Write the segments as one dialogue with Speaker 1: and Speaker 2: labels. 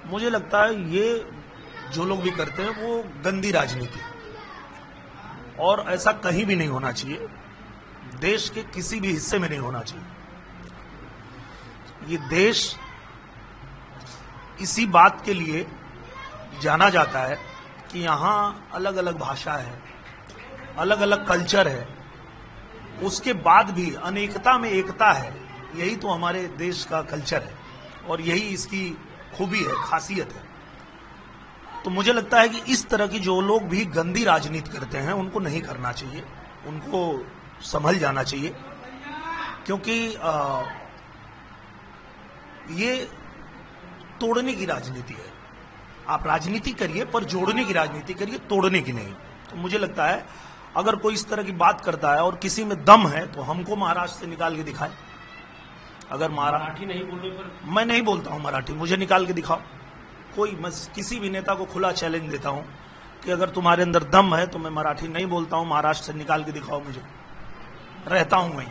Speaker 1: मुझे लगता है ये जो लोग भी करते हैं वो गंदी राजनीति है और ऐसा कहीं भी नहीं होना चाहिए। देश के किसी भी हिस्से में नहीं होना चाहिए। ये देश इसी बात के लिए जाना जाता है कि यहाँ अलग अलग भाषा है, अलग अलग कल्चर है, उसके बाद भी अनेकता में एकता है। यही तो हमारे देश का कल्चर है और यही इसकी खूबी है, खासियत है। तो मुझे लगता है कि इस तरह की जो लोग भी गंदी राजनीति करते हैं उनको नहीं करना चाहिए, उनको संभल जाना चाहिए, क्योंकि ये तोड़ने की राजनीति है। आप राजनीति करिए पर जोड़ने की राजनीति करिए, तोड़ने की नहीं। तो मुझे लगता है अगर कोई इस तरह की बात करता है और किसी में दम है तो हमको महाराष्ट्र से निकाल के दिखाए। अगर
Speaker 2: मराठी नहीं बोलने पर
Speaker 1: मैं नहीं बोलता हूं मराठी, मुझे निकाल के दिखाओ। मैं किसी भी नेता को खुला चैलेंज देता हूं कि अगर तुम्हारे अंदर दम है तो मैं मराठी नहीं बोलता हूं, महाराष्ट्र से निकाल के दिखाओ मुझे, रहता हूं वहीं।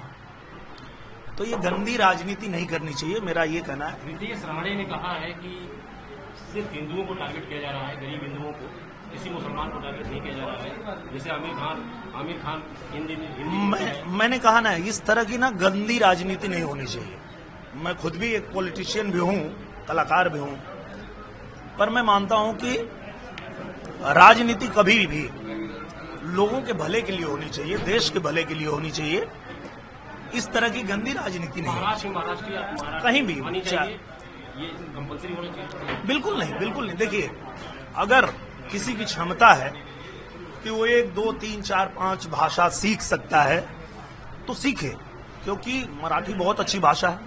Speaker 1: तो ये गंदी राजनीति नहीं करनी चाहिए, मेरा ये कहना है।
Speaker 2: नीतीश राणे ने कहा है कि सिर्फ हिंदुओं को टारगेट किया जा रहा है, गरीब हिंदुओं को, किसी मुसलमान को टारगेट नहीं किया जा रहा है। जैसे आमिर खान हिंदी
Speaker 1: मैंने कहा ना, इस तरह की ना गंदी राजनीति नहीं होनी चाहिए। मैं खुद भी एक पॉलिटिशियन भी हूं, कलाकार भी हूं, पर मैं मानता हूं कि राजनीति कभी भी लोगों के भले के लिए होनी चाहिए, देश के भले के लिए होनी चाहिए। इस तरह की गंदी राजनीति नहीं
Speaker 2: महाराष्ट्र
Speaker 1: कहीं भी
Speaker 2: ये कंपल्सरी होना चाहिए।
Speaker 1: बिल्कुल नहीं, बिल्कुल नहीं। देखिए, अगर किसी की क्षमता है कि वो 1, 2, 3, 4, 5 भाषा सीख सकता है तो सीखे, क्योंकि मराठी बहुत अच्छी भाषा है,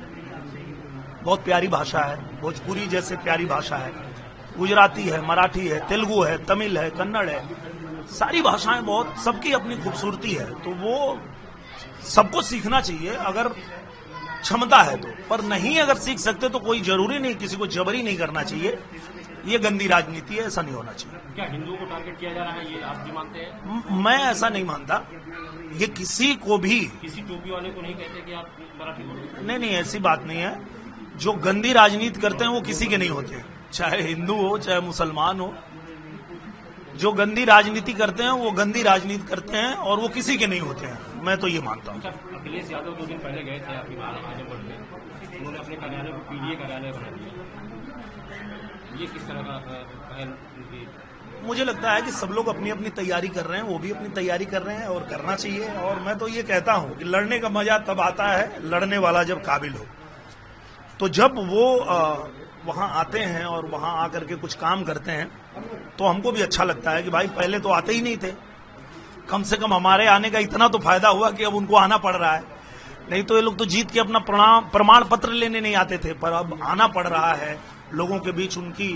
Speaker 1: बहुत प्यारी भाषा है, भोजपुरी जैसे प्यारी भाषा है, गुजराती है, मराठी है, तेलुगु है, तमिल है, कन्नड़ है, सारी भाषाएं बहुत, सबकी अपनी खूबसूरती है। तो वो सबको सीखना चाहिए अगर क्षमता है तो, पर नहीं अगर सीख सकते तो कोई जरूरी नहीं, किसी को जबरी नहीं करना चाहिए। ये गंदी राजनीति है, ऐसा नहीं होना चाहिए।
Speaker 2: क्या हिंदुओं को टारगेट किया जा रहा है, ये आप भी मानते हैं?
Speaker 1: मैं ऐसा नहीं मानता। ये किसी को भी,
Speaker 2: किसी टोपी वाले को नहीं कहते कि आप मराठी बोलो।
Speaker 1: नहीं, ऐसी बात नहीं है। जो गंदी राजनीति करते हैं वो किसी के नहीं होते, चाहे हिंदू हो चाहे मुसलमान हो। जो गंदी राजनीति करते हैं वो गंदी राजनीति करते हैं और वो किसी के नहीं होते हैं, मैं तो ये मानता हूँ।
Speaker 2: अखिलेश यादव 2 दिन पहले गए थे आपकी आजमगढ़ में, उन्होंने अपने कार्यालय को पीडीए कार्यालय बना दिया। ये किस तरह का पहल?
Speaker 1: मुझे लगता है कि सब लोग अपनी अपनी तैयारी कर रहे हैं, वो भी अपनी तैयारी कर रहे हैं और करना चाहिए। और मैं तो ये कहता हूँ कि लड़ने का मजा तब आता है लड़ने वाला जब काबिल हो। तो जब वो वहां आते हैं और वहां आकर के कुछ काम करते हैं तो हमको भी अच्छा लगता है कि भाई पहले तो आते ही नहीं थे, कम से कम हमारे आने का इतना तो फायदा हुआ कि अब उनको आना पड़ रहा है। नहीं तो ये लोग तो जीत के अपना प्रमाण पत्र लेने नहीं आते थे, पर अब आना पड़ रहा है लोगों के बीच। उनकी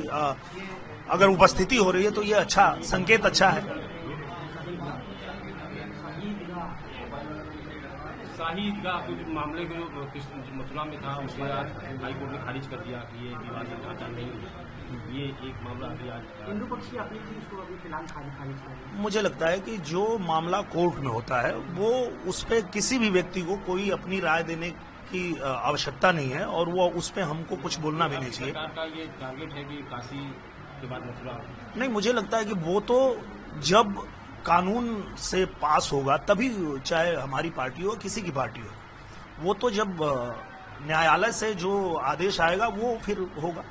Speaker 1: अगर उपस्थिति हो रही है तो ये अच्छा संकेत, अच्छा है।
Speaker 2: शाही ईदगाह कुछ मामले को मथुरा में था, उसे आज हाईकोर्ट ने खारिज कर दिया कि ये विवादित ढांचा नहीं है। ये एक मामला अभी आज
Speaker 3: हिंदू पक्ष की अपनी चीज को अभी फिलहाल खारिज।
Speaker 1: मुझे लगता है कि जो मामला कोर्ट में होता है वो उस पर किसी भी व्यक्ति को कोई अपनी राय देने की आवश्यकता नहीं है और वो उस पर हमको कुछ बोलना भी नहीं चाहिए।
Speaker 2: सरकार का ये टारगेट है कि काशी के बाद मथुरा
Speaker 1: नहीं, मुझे लगता है कि वो तो जब कानून से पास होगा तभी, चाहे हमारी पार्टी हो किसी की पार्टी हो, वो तो जब न्यायालय से जो आदेश आएगा वो फिर होगा।